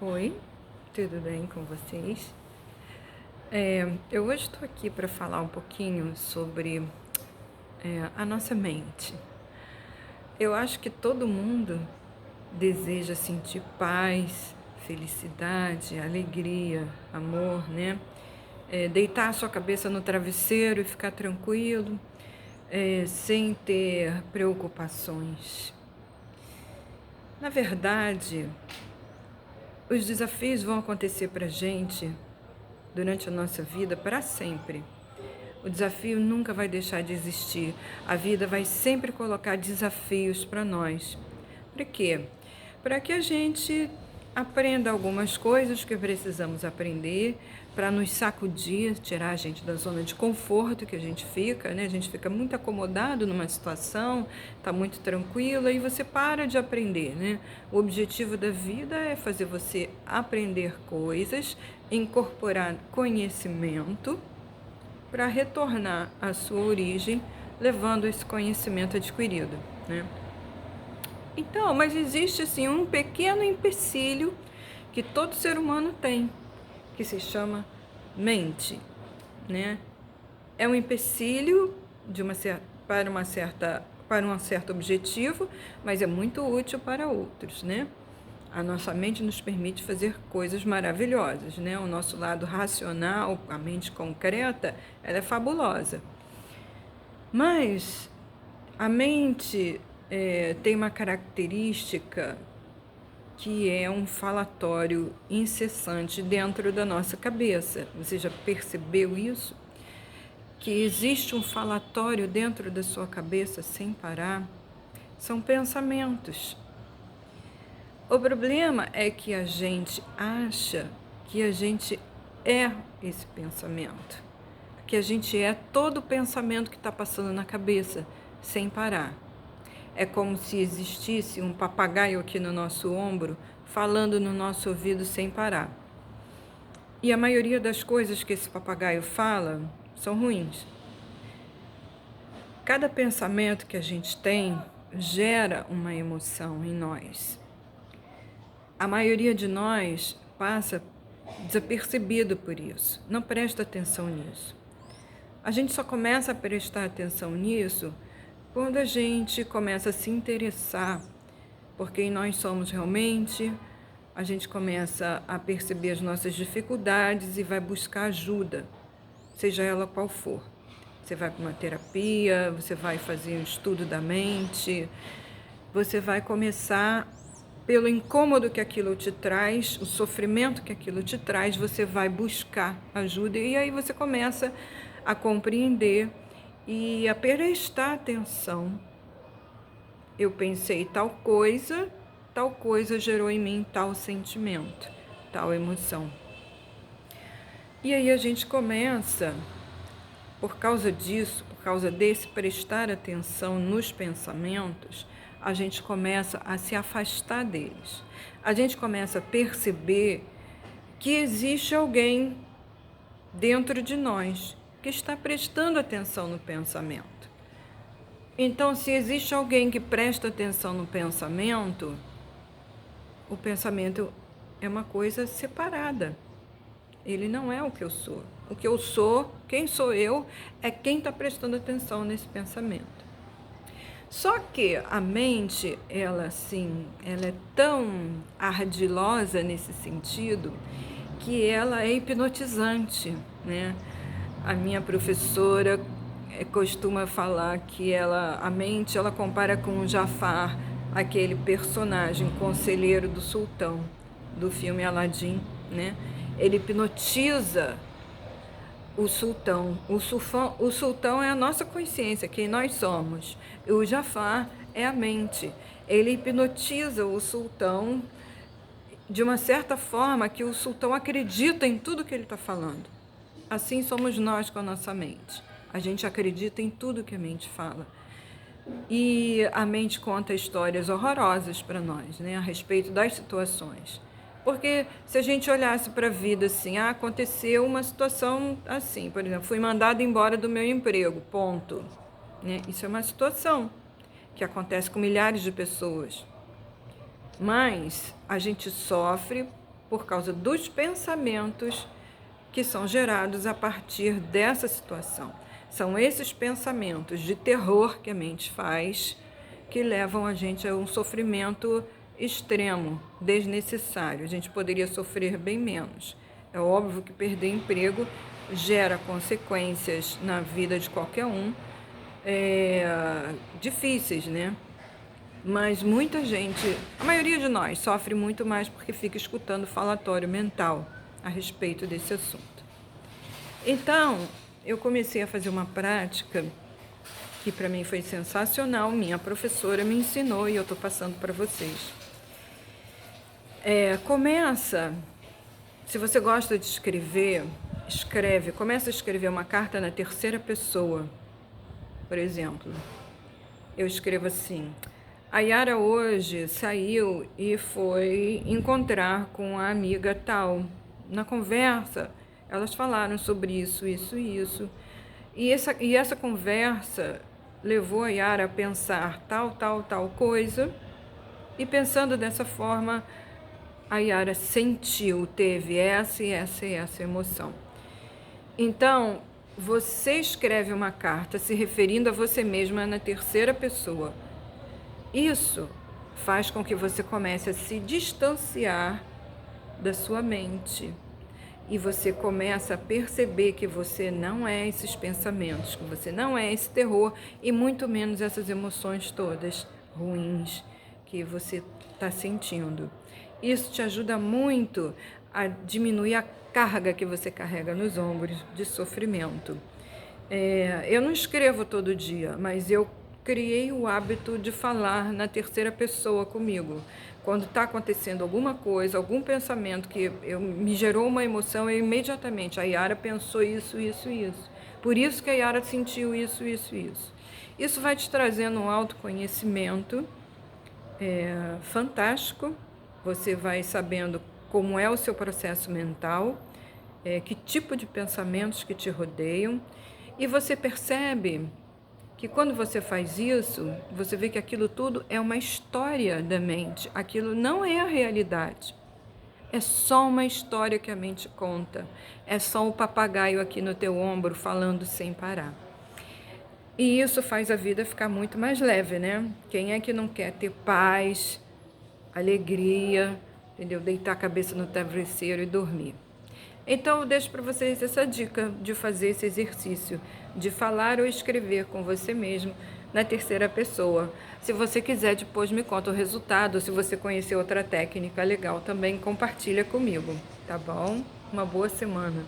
Oi, tudo bem com vocês? Eu hoje estou aqui para falar um pouquinho sobre a nossa mente. Eu acho que todo mundo deseja sentir paz, felicidade, alegria, amor, né? Deitar a sua cabeça no travesseiro e ficar tranquilo, sem ter preocupações. Na verdade, os desafios vão acontecer para a gente durante a nossa vida para sempre. O desafio nunca vai deixar de existir. A vida vai sempre colocar desafios para nós. Para quê? Para que a gente aprenda algumas coisas que precisamos aprender, para nos sacudir, tirar a gente da zona de conforto que a gente fica, né? A gente fica muito acomodado numa situação, está muito tranquila e você para de aprender, né? O objetivo da vida é fazer você aprender coisas, incorporar conhecimento para retornar à sua origem, levando esse conhecimento adquirido, né? Então, mas existe assim um pequeno empecilho que todo ser humano tem, que se chama mente, né? É um empecilho para um certo objetivo, mas é muito útil para outros, né? A nossa mente nos permite fazer coisas maravilhosas, né? O nosso lado racional, a mente concreta, ela é fabulosa. Mas a mente tem uma característica que é um falatório incessante dentro da nossa cabeça. Você já percebeu isso? Que existe um falatório dentro da sua cabeça sem parar? São pensamentos. O problema é que a gente acha que a gente é esse pensamento, que a gente é todo o pensamento que está passando na cabeça, sem parar. É como se existisse um papagaio aqui no nosso ombro, falando no nosso ouvido sem parar. E a maioria das coisas que esse papagaio fala são ruins. Cada pensamento que a gente tem gera uma emoção em nós. A maioria de nós passa desapercebido por isso, não presta atenção nisso. A gente só começa a prestar atenção nisso quando a gente começa a se interessar por quem nós somos realmente, a gente começa a perceber as nossas dificuldades e vai buscar ajuda, seja ela qual for. Você vai para uma terapia, você vai fazer um estudo da mente, você vai começar pelo incômodo que aquilo te traz, o sofrimento que aquilo te traz, você vai buscar ajuda e aí você começa a compreender e a prestar atenção. Eu pensei tal coisa gerou em mim tal sentimento, tal emoção. E aí a gente começa, por causa disso, por causa desse prestar atenção nos pensamentos, a gente começa a se afastar deles. A gente começa a perceber que existe alguém dentro de nós que está prestando atenção no pensamento. Então, se existe alguém que presta atenção no pensamento, o pensamento é uma coisa separada. Ele não é o que eu sou. O que eu sou, quem sou eu, é quem está prestando atenção nesse pensamento. Só que a mente, ela é tão ardilosa nesse sentido que ela é hipnotizante, né? A minha professora costuma falar que a mente, ela compara com o Jafar, aquele personagem conselheiro do sultão, do filme Aladim, né? Ele hipnotiza o sultão. O sultão é a nossa consciência, quem nós somos. E o Jafar é a mente. Ele hipnotiza o sultão de uma certa forma que o sultão acredita em tudo que ele está falando. Assim somos nós com a nossa mente. A gente acredita em tudo que a mente fala. E a mente conta histórias horrorosas para nós, né, a respeito das situações. Porque se a gente olhasse para a vida assim, aconteceu uma situação assim, por exemplo, fui mandada embora do meu emprego, ponto. Né? Isso é uma situação que acontece com milhares de pessoas. Mas a gente sofre por causa dos pensamentos que são gerados a partir dessa situação. São esses pensamentos de terror que a mente faz que levam a gente a um sofrimento extremo, desnecessário. A gente poderia sofrer bem menos. É óbvio que perder emprego gera consequências na vida de qualquer um, difíceis, né? Mas muita gente, a maioria de nós, sofre muito mais porque fica escutando falatório mental a respeito desse assunto. Então, eu comecei a fazer uma prática que para mim foi sensacional, minha professora me ensinou e eu estou passando para vocês. Se você gosta de escrever, começa a escrever uma carta na terceira pessoa, por exemplo. Eu escrevo assim: a Yara hoje saiu e foi encontrar com a amiga tal. Na conversa, elas falaram sobre isso, isso e isso. E essa conversa levou a Yara a pensar tal coisa. E pensando dessa forma, a Yara sentiu, teve essa e essa emoção. Então, você escreve uma carta se referindo a você mesma na terceira pessoa. Isso faz com que você comece a se distanciar da sua mente. E você começa a perceber que você não é esses pensamentos, que você não é esse terror e muito menos essas emoções todas ruins que você está sentindo. Isso te ajuda muito a diminuir a carga que você carrega nos ombros de sofrimento. Eu não escrevo todo dia, mas eu criei o hábito de falar na terceira pessoa comigo. Quando está acontecendo alguma coisa, algum pensamento que me gerou uma emoção, eu imediatamente, a Yara pensou isso. Por isso que a Yara sentiu isso. Isso vai te trazendo um autoconhecimento fantástico. Você vai sabendo como é o seu processo mental, que tipo de pensamentos que te rodeiam, e você percebe que quando você faz isso, você vê que aquilo tudo é uma história da mente, aquilo não é a realidade. É só uma história que a mente conta, é só o papagaio aqui no teu ombro falando sem parar. E isso faz a vida ficar muito mais leve, né? Quem é que não quer ter paz, alegria, entendeu? Deitar a cabeça no travesseiro e dormir. Então, eu deixo para vocês essa dica de fazer esse exercício, de falar ou escrever com você mesmo na terceira pessoa. Se você quiser, depois me conta o resultado. Se você conhecer outra técnica legal também, compartilha comigo, tá bom? Uma boa semana.